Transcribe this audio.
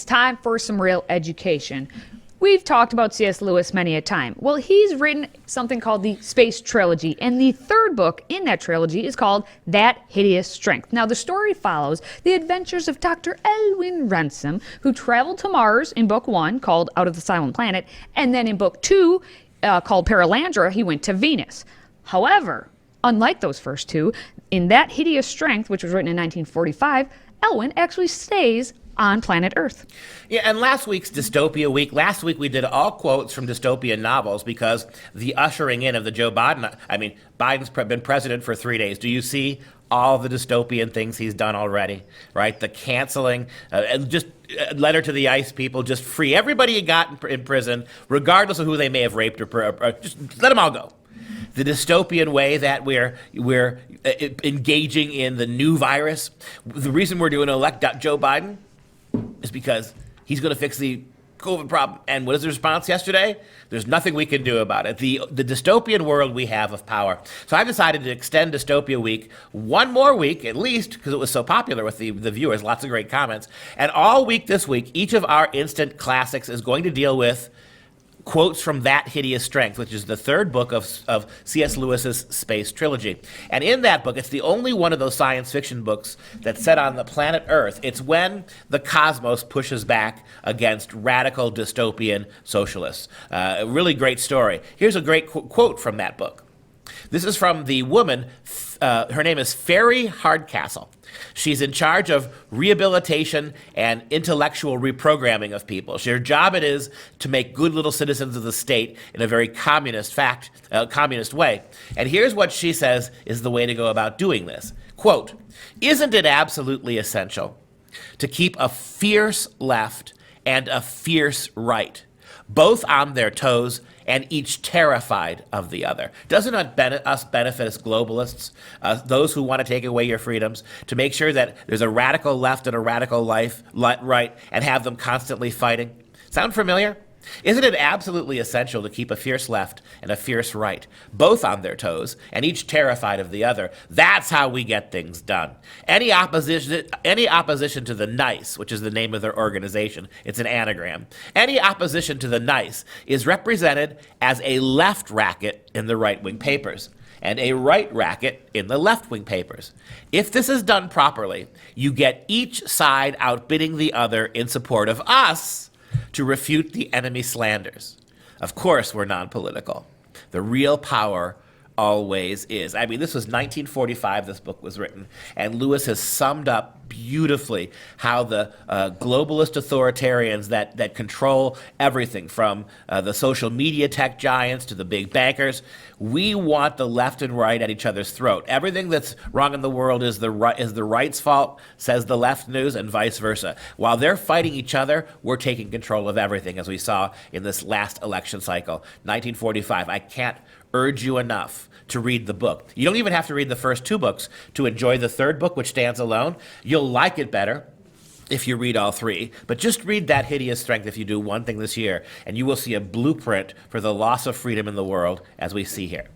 it's time for some real education. We've talked about C.S. Lewis many a time. Well, he's written something called the Space Trilogy, and the third book in that trilogy is called That Hideous Strength. Now, the story follows the adventures of Dr. Elwin Ransom, who traveled to Mars in book 1, called Out of the Silent Planet, and then in book 2, called Paralandra, he went to Venus. However, unlike those first two, in That Hideous Strength, which was written in 1945, Elwin actually stays on planet Earth. Yeah, and last week we did all quotes from dystopian novels because the ushering in of the Biden's been president for 3 days. Do you see all the dystopian things he's done already, right? The canceling, just a letter to the ICE people, just free everybody you got in prison, regardless of who they may have raped or just let them all go. The dystopian way that we're engaging in the new virus. The reason we're doing elect Joe Biden is because he's going to fix the COVID problem. And what is the response yesterday? There's nothing we can do about it. The dystopian world we have of power. So I've decided to extend Dystopia Week one more week, at least, because it was so popular with the viewers, lots of great comments. And all week this week, each of our instant classics is going to deal with quotes from That Hideous Strength, which is the third book of C.S. Lewis's Space Trilogy. And in that book, it's the only one of those science fiction books that's set on the planet Earth. It's when the cosmos pushes back against radical dystopian socialists. A really great story. Here's a great quote from that book. This is from the woman, her name is Fairy Hardcastle. She's in charge of rehabilitation and intellectual reprogramming of people. Her job it is to make good little citizens of the state in a very communist way. And here's what she says is the way to go about doing this. Quote, "Isn't it absolutely essential to keep a fierce left and a fierce right, both on their toes and each terrified of the other? Doesn't it benefit as globalists, those who want to take away your freedoms, to make sure that there's a radical left and a radical right and have them constantly fighting? Sound familiar? Isn't it absolutely essential to keep a fierce left and a fierce right, both on their toes and each terrified of the other? That's how we get things done. Any opposition to the nice, which is the name of their organization, it's an anagram. Any opposition to the nice is represented as a left racket in the right-wing papers and a right racket in the left-wing papers. If this is done properly, you get each side outbidding the other in support of us to refute the enemy slanders. Of course, we're non-political. The real power always is." I mean, this was 1945 this book was written, and Lewis has summed up beautifully how the globalist authoritarians that control everything from the social media tech giants to the big bankers, we want the left and right at each other's throat. Everything that's wrong in the world is the right's fault, says the left news, and vice versa. While they're fighting each other, we're taking control of everything, as we saw in this last election cycle, 1945. I can't urge you enough to read the book. You don't even have to read the first two books to enjoy the third book, which stands alone. You'll like it better if you read all three, but just read That Hideous Strength if you do one thing this year, and you will see a blueprint for the loss of freedom in the world as we see here.